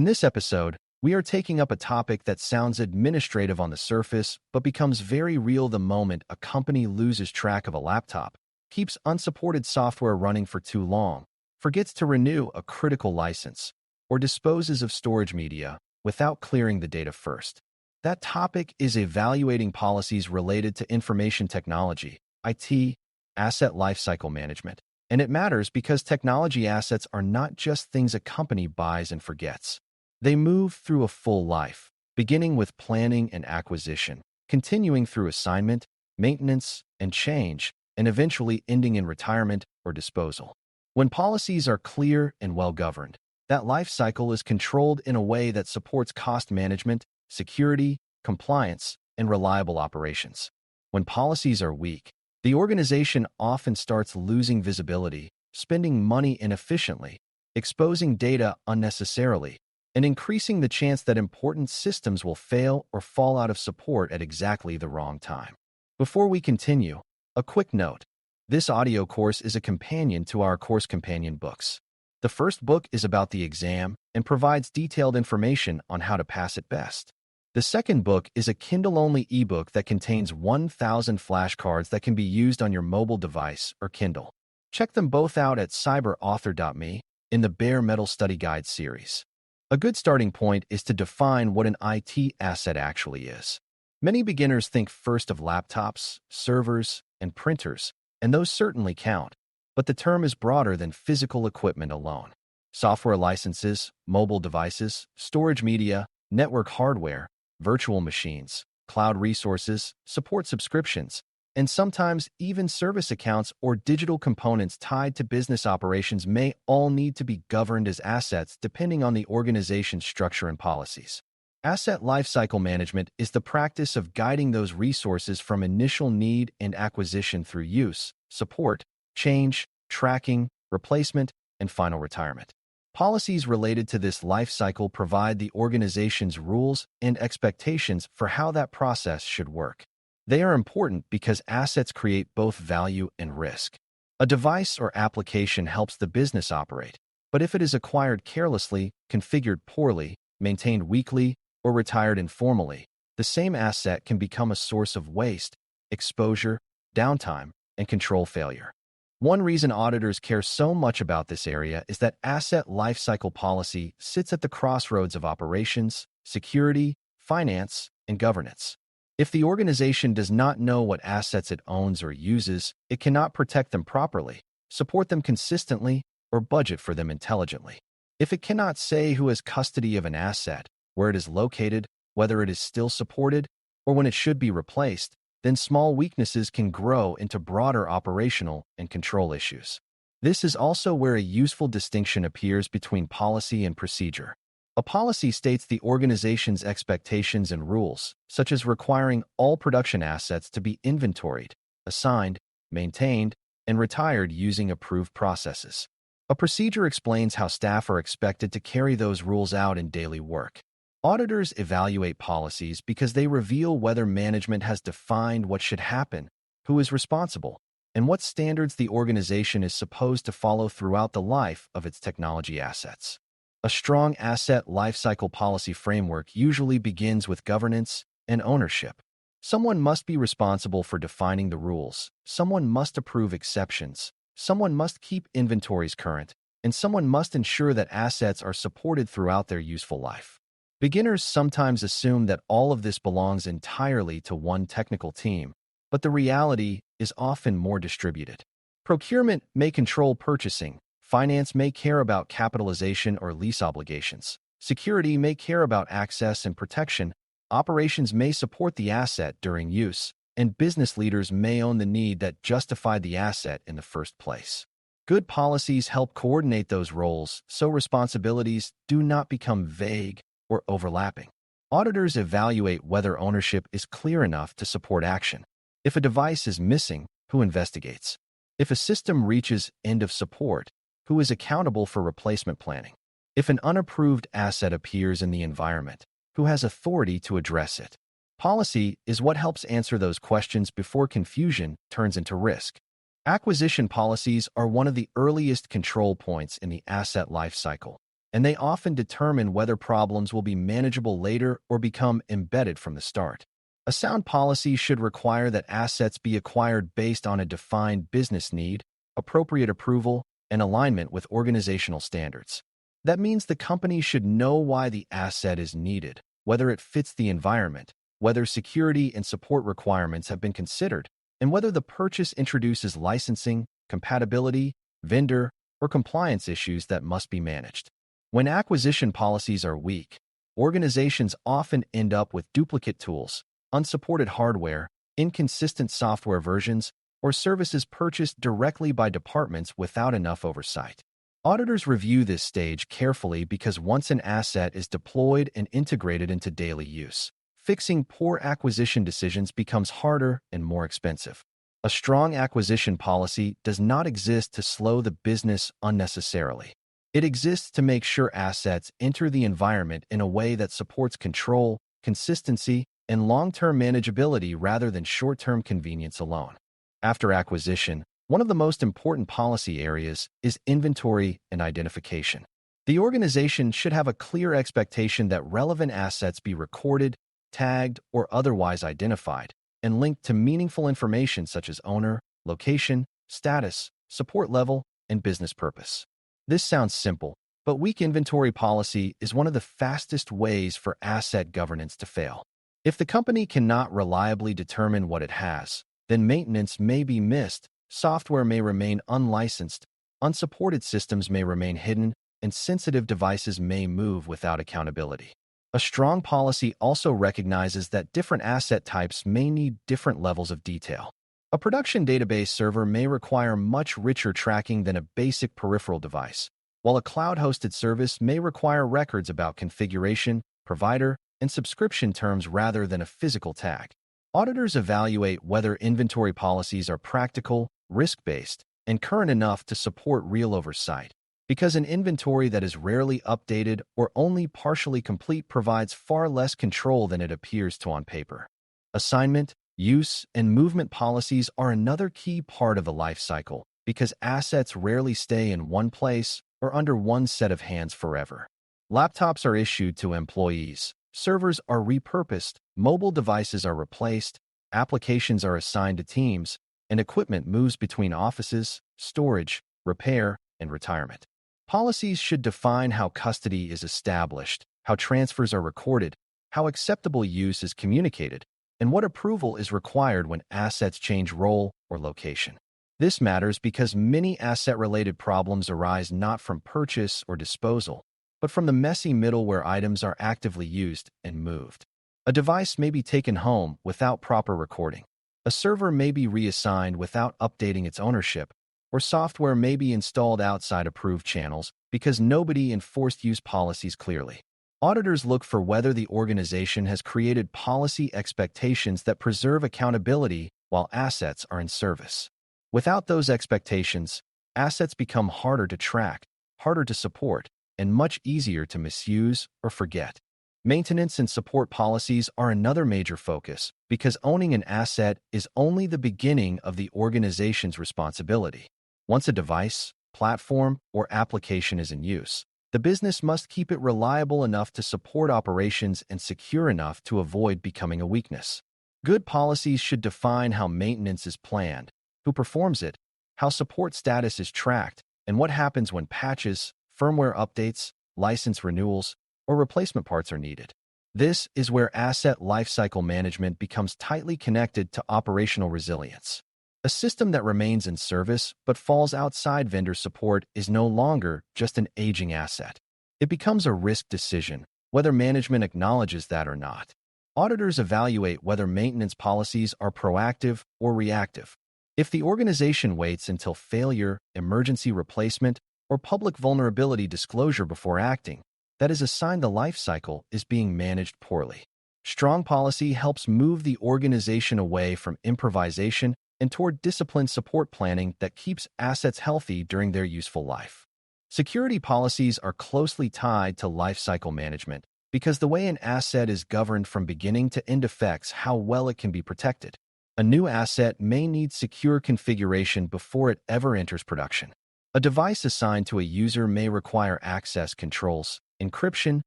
In this episode, we are taking up a topic that sounds administrative on the surface, but becomes very real the moment a company loses track of a laptop, keeps unsupported software running for too long, forgets to renew a critical license, or disposes of storage media without clearing the data first. That topic is evaluating policies related to information technology, IT, asset lifecycle management. And it matters because technology assets are not just things a company buys and forgets. They move through a full life, beginning with planning and acquisition, continuing through assignment, maintenance, and change, and eventually ending in retirement or disposal. When policies are clear and well-governed, that life cycle is controlled in a way that supports cost management, security, compliance, and reliable operations. When policies are weak, the organization often starts losing visibility, spending money inefficiently, exposing data unnecessarily, and increasing the chance that important systems will fail or fall out of support at exactly the wrong time. Before we continue, a quick note. This audio course is a companion to our course companion books. The first book is about the exam and provides detailed information on how to pass it best. The second book is a Kindle-only ebook that contains 1,000 flashcards that can be used on your mobile device or Kindle. Check them both out at cyberauthor.me in the Bare Metal Study Guide series. A good starting point is to define what an IT asset actually is. Many beginners think first of laptops, servers, and printers, and those certainly count. But the term is broader than physical equipment alone. Software licenses, mobile devices, storage media, network hardware, virtual machines, cloud resources, support subscriptions, and sometimes even service accounts or digital components tied to business operations may all need to be governed as assets depending on the organization's structure and policies. Asset lifecycle management is the practice of guiding those resources from initial need and acquisition through use, support, change, tracking, replacement, and final retirement. Policies related to this life cycle provide the organization's rules and expectations for how that process should work. They are important because assets create both value and risk. A device or application helps the business operate, but if it is acquired carelessly, configured poorly, maintained weakly, or retired informally, the same asset can become a source of waste, exposure, downtime, and control failure. One reason auditors care so much about this area is that asset lifecycle policy sits at the crossroads of operations, security, finance, and governance. If the organization does not know what assets it owns or uses, it cannot protect them properly, support them consistently, or budget for them intelligently. If it cannot say who has custody of an asset, where it is located, whether it is still supported, or when it should be replaced, then small weaknesses can grow into broader operational and control issues. This is also where a useful distinction appears between policy and procedure. A policy states the organization's expectations and rules, such as requiring all production assets to be inventoried, assigned, maintained, and retired using approved processes. A procedure explains how staff are expected to carry those rules out in daily work. Auditors evaluate policies because they reveal whether management has defined what should happen, who is responsible, and what standards the organization is supposed to follow throughout the life of its technology assets. A strong asset lifecycle policy framework usually begins with governance and ownership. Someone must be responsible for defining the rules, someone must approve exceptions, someone must keep inventories current, and someone must ensure that assets are supported throughout their useful life. Beginners sometimes assume that all of this belongs entirely to one technical team, but the reality is often more distributed. Procurement may control purchasing, finance may care about capitalization or lease obligations, security may care about access and protection, operations may support the asset during use, and business leaders may own the need that justified the asset in the first place. Good policies help coordinate those roles so responsibilities do not become vague or overlapping. Auditors evaluate whether ownership is clear enough to support action. If a device is missing, who investigates? If a system reaches end of support, who is accountable for replacement planning? If an unapproved asset appears in the environment, who has authority to address it? Policy is what helps answer those questions before confusion turns into risk. Acquisition policies are one of the earliest control points in the asset lifecycle. and they often determine whether problems will be manageable later or become embedded from the start. A sound policy should require that assets be acquired based on a defined business need, appropriate approval, and alignment with organizational standards. That means the company should know why the asset is needed, whether it fits the environment, whether security and support requirements have been considered, and whether the purchase introduces licensing, compatibility, vendor, or compliance issues that must be managed. When acquisition policies are weak, organizations often end up with duplicate tools, unsupported hardware, inconsistent software versions, or services purchased directly by departments without enough oversight. Auditors review this stage carefully because once an asset is deployed and integrated into daily use, fixing poor acquisition decisions becomes harder and more expensive. A strong acquisition policy does not exist to slow the business unnecessarily. It exists to make sure assets enter the environment in a way that supports control, consistency, and long-term manageability rather than short-term convenience alone. After acquisition, one of the most important policy areas is inventory and identification. The organization should have a clear expectation that relevant assets be recorded, tagged, or otherwise identified, and linked to meaningful information such as owner, location, status, support level, and business purpose. This sounds simple, but weak inventory policy is one of the fastest ways for asset governance to fail. If the company cannot reliably determine what it has, then maintenance may be missed, software may remain unlicensed, unsupported systems may remain hidden, and sensitive devices may move without accountability. A strong policy also recognizes that different asset types may need different levels of detail. A production database server may require much richer tracking than a basic peripheral device, while a cloud-hosted service may require records about configuration, provider, and subscription terms rather than a physical tag. Auditors evaluate whether inventory policies are practical, risk-based, and current enough to support real oversight, because an inventory that is rarely updated or only partially complete provides far less control than it appears to on paper. Assignment, use, and movement policies are another key part of the life cycle because assets rarely stay in one place or under one set of hands forever. Laptops are issued to employees, servers are repurposed, mobile devices are replaced, applications are assigned to teams, and equipment moves between offices, storage, repair, and retirement. Policies should define how custody is established, how transfers are recorded, how acceptable use is communicated, and what approval is required when assets change role or location. This matters because many asset-related problems arise not from purchase or disposal, but from the messy middle where items are actively used and moved. A device may be taken home without proper recording. A server may be reassigned without updating its ownership, or software may be installed outside approved channels because nobody enforced use policies clearly. Auditors look for whether the organization has created policy expectations that preserve accountability while assets are in service. Without those expectations, assets become harder to track, harder to support, and much easier to misuse or forget. Maintenance and support policies are another major focus because owning an asset is only the beginning of the organization's responsibility. Once a device, platform, or application is in use, the business must keep it reliable enough to support operations and secure enough to avoid becoming a weakness. Good policies should define how maintenance is planned, who performs it, how support status is tracked, and what happens when patches, firmware updates, license renewals, or replacement parts are needed. This is where asset lifecycle management becomes tightly connected to operational resilience. A system that remains in service but falls outside vendor support is no longer just an aging asset. It becomes a risk decision, whether management acknowledges that or not. Auditors evaluate whether maintenance policies are proactive or reactive. If the organization waits until failure, emergency replacement, or public vulnerability disclosure before acting, that is a sign the life cycle is being managed poorly. Strong policy helps move the organization away from improvisation and toward disciplined support planning that keeps assets healthy during their useful life. Security policies are closely tied to life cycle management because the way an asset is governed from beginning to end affects how well it can be protected. A new asset may need secure configuration before it ever enters production. A device assigned to a user may require access controls, encryption,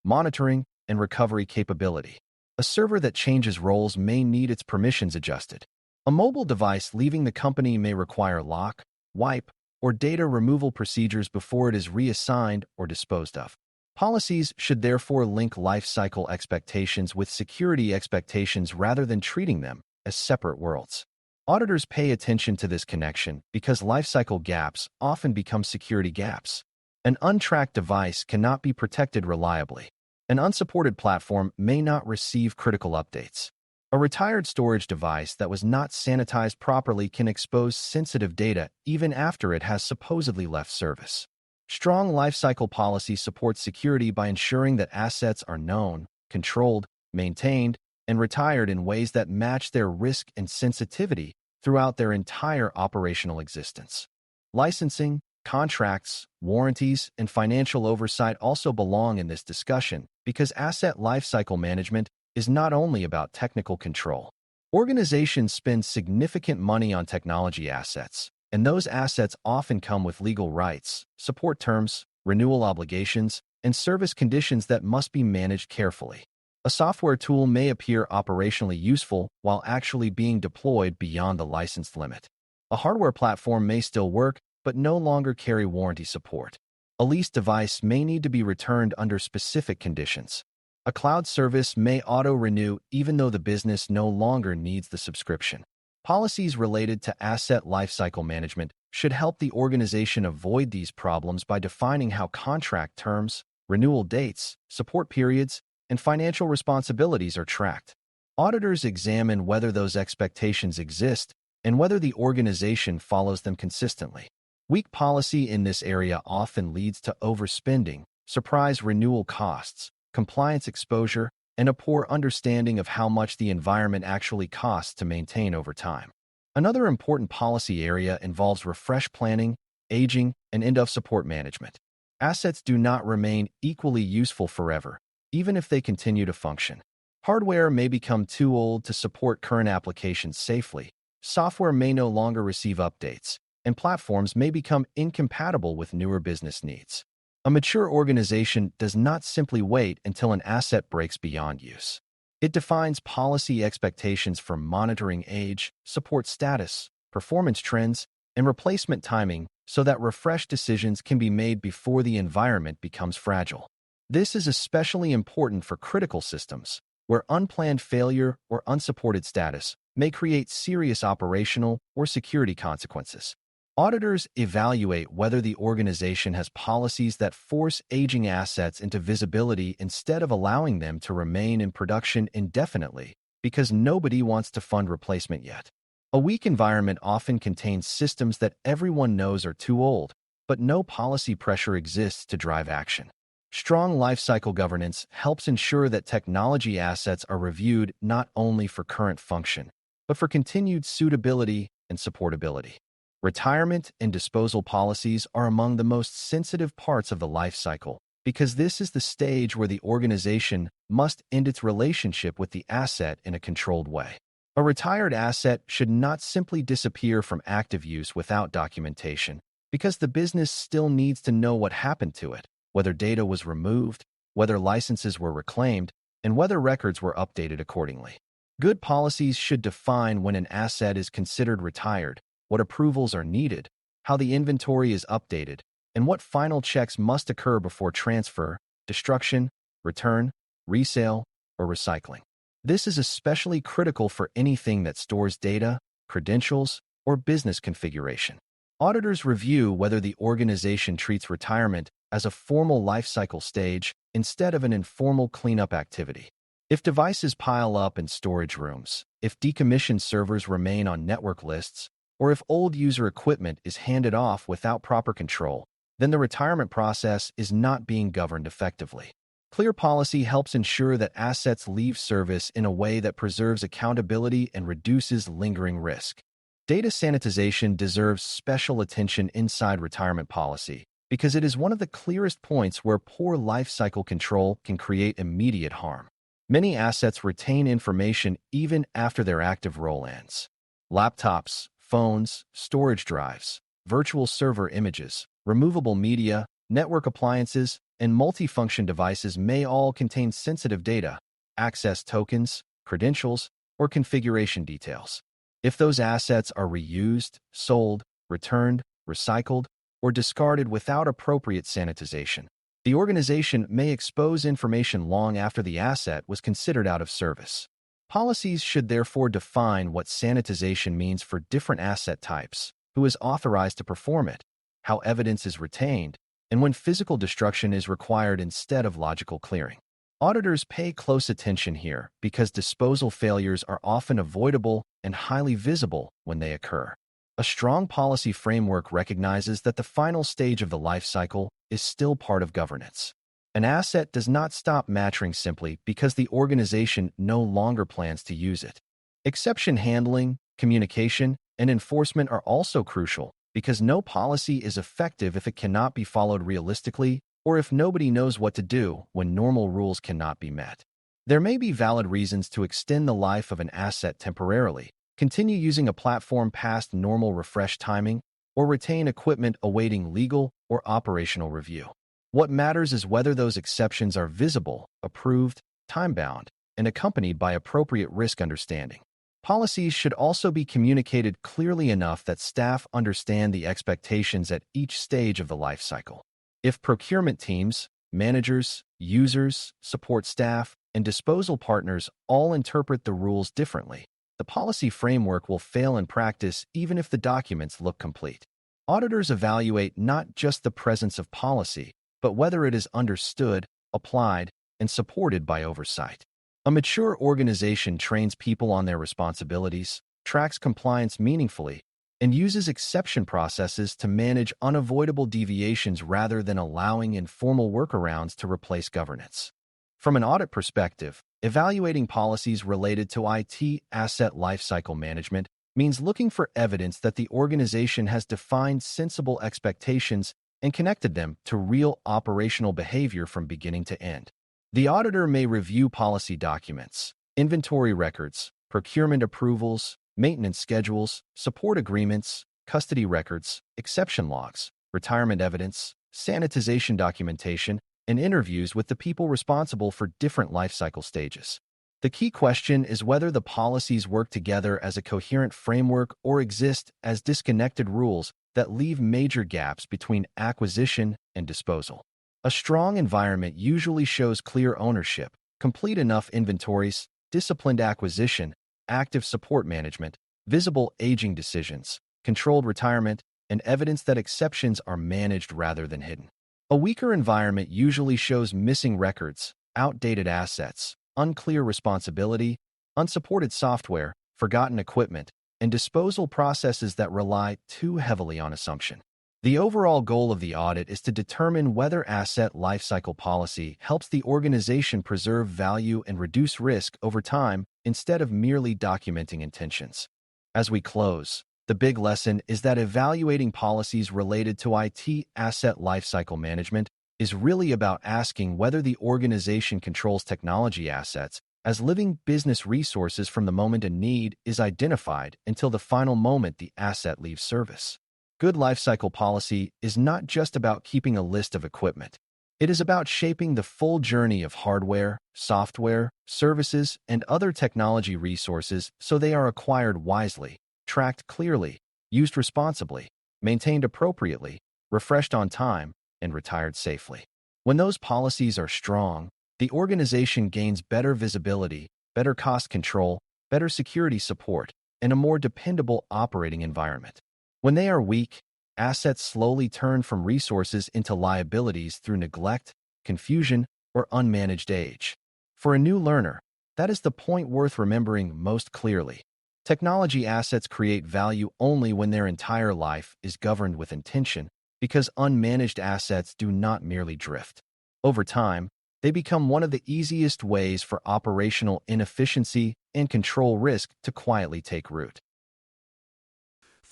monitoring, and recovery capability. A server that changes roles may need its permissions adjusted. A mobile device leaving the company may require lock, wipe, or data removal procedures before it is reassigned or disposed of. Policies should therefore link lifecycle expectations with security expectations rather than treating them as separate worlds. Auditors pay attention to this connection because lifecycle gaps often become security gaps. An untracked device cannot be protected reliably. An unsupported platform may not receive critical updates. A retired storage device that was not sanitized properly can expose sensitive data even after it has supposedly left service. Strong lifecycle policy supports security by ensuring that assets are known, controlled, maintained, and retired in ways that match their risk and sensitivity throughout their entire operational existence. Licensing, contracts, warranties, and financial oversight also belong in this discussion because asset lifecycle management is not only about technical control. Organizations spend significant money on technology assets, and those assets often come with legal rights, support terms, renewal obligations, and service conditions that must be managed carefully. A software tool may appear operationally useful while actually being deployed beyond the licensed limit. A hardware platform may still work, but no longer carry warranty support. A leased device may need to be returned under specific conditions. A cloud service may auto-renew even though the business no longer needs the subscription. Policies related to asset lifecycle management should help the organization avoid these problems by defining how contract terms, renewal dates, support periods, and financial responsibilities are tracked. Auditors examine whether those expectations exist and whether the organization follows them consistently. Weak policy in this area often leads to overspending, surprise renewal costs, compliance exposure, and a poor understanding of how much the environment actually costs to maintain over time. Another important policy area involves refresh planning, aging, and end-of-support management. Assets do not remain equally useful forever, even if they continue to function. Hardware may become too old to support current applications safely, software may no longer receive updates, and platforms may become incompatible with newer business needs. A mature organization does not simply wait until an asset breaks beyond use. It defines policy expectations for monitoring age, support status, performance trends, and replacement timing so that refresh decisions can be made before the environment becomes fragile. This is especially important for critical systems, where unplanned failure or unsupported status may create serious operational or security consequences. Auditors evaluate whether the organization has policies that force aging assets into visibility instead of allowing them to remain in production indefinitely, because nobody wants to fund replacement yet. A weak environment often contains systems that everyone knows are too old, but no policy pressure exists to drive action. Strong lifecycle governance helps ensure that technology assets are reviewed not only for current function, but for continued suitability and supportability. Retirement and disposal policies are among the most sensitive parts of the life cycle because this is the stage where the organization must end its relationship with the asset in a controlled way. A retired asset should not simply disappear from active use without documentation because the business still needs to know what happened to it, whether data was removed, whether licenses were reclaimed, and whether records were updated accordingly. Good policies should define when an asset is considered retired, what approvals are needed, how the inventory is updated, and what final checks must occur before transfer, destruction, return, resale, or recycling. This is especially critical for anything that stores data, credentials, or business configuration. Auditors review whether the organization treats retirement as a formal lifecycle stage instead of an informal cleanup activity. If devices pile up in storage rooms, if decommissioned servers remain on network lists, or if old user equipment is handed off without proper control, then the retirement process is not being governed effectively. Clear policy helps ensure that assets leave service in a way that preserves accountability and reduces lingering risk. Data sanitization deserves special attention inside retirement policy because it is one of the clearest points where poor life cycle control can create immediate harm. Many assets retain information even after their active role ends. Laptops, phones, storage drives, virtual server images, removable media, network appliances, and multifunction devices may all contain sensitive data, access tokens, credentials, or configuration details. If those assets are reused, sold, returned, recycled, or discarded without appropriate sanitization, the organization may expose information long after the asset was considered out of service. Policies should therefore define what sanitization means for different asset types, who is authorized to perform it, how evidence is retained, and when physical destruction is required instead of logical clearing. Auditors pay close attention here because disposal failures are often avoidable and highly visible when they occur. A strong policy framework recognizes that the final stage of the life cycle is still part of governance. An asset does not stop maturing simply because the organization no longer plans to use it. Exception handling, communication, and enforcement are also crucial because no policy is effective if it cannot be followed realistically or if nobody knows what to do when normal rules cannot be met. There may be valid reasons to extend the life of an asset temporarily, continue using a platform past normal refresh timing, or retain equipment awaiting legal or operational review. What matters is whether those exceptions are visible, approved, time-bound, and accompanied by appropriate risk understanding. Policies should also be communicated clearly enough that staff understand the expectations at each stage of the life cycle. If procurement teams, managers, users, support staff, and disposal partners all interpret the rules differently, the policy framework will fail in practice even if the documents look complete. Auditors evaluate not just the presence of policy, but whether it is understood, applied, and supported by oversight. A mature organization trains people on their responsibilities, tracks compliance meaningfully, and uses exception processes to manage unavoidable deviations rather than allowing informal workarounds to replace governance. From an audit perspective, evaluating policies related to IT asset lifecycle management means looking for evidence that the organization has defined sensible expectations and connected them to real operational behavior from beginning to end. The auditor may review policy documents, inventory records, procurement approvals, maintenance schedules, support agreements, custody records, exception logs, retirement evidence, sanitization documentation, and interviews with the people responsible for different life cycle stages. The key question is whether the policies work together as a coherent framework or exist as disconnected rules that leave major gaps between acquisition and disposal. A strong environment usually shows clear ownership, complete enough inventories, disciplined acquisition, active support management, visible aging decisions, controlled retirement, and evidence that exceptions are managed rather than hidden. A weaker environment usually shows missing records, outdated assets, unclear responsibility, unsupported software, forgotten equipment, and disposal processes that rely too heavily on assumption. The overall goal of the audit is to determine whether asset lifecycle policy helps the organization preserve value and reduce risk over time instead of merely documenting intentions. As we close, the big lesson is that evaluating policies related to IT asset lifecycle management is really about asking whether the organization controls technology assets as living business resources from the moment a need is identified until the final moment the asset leaves service. Good lifecycle policy is not just about keeping a list of equipment. It is about shaping the full journey of hardware, software, services, and other technology resources so they are acquired wisely, tracked clearly, used responsibly, maintained appropriately, refreshed on time, and retired safely. When those policies are strong, the organization gains better visibility, better cost control, better security support, and a more dependable operating environment. When they are weak, assets slowly turn from resources into liabilities through neglect, confusion, or unmanaged age. For a new learner, that is the point worth remembering most clearly. Technology assets create value only when their entire life is governed with intention, because unmanaged assets do not merely drift. Over time, they become one of the easiest ways for operational inefficiency and control risk to quietly take root.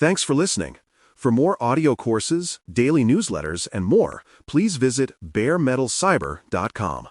Thanks for listening. For more audio courses, daily newsletters, and more, please visit baremetalcyber.com.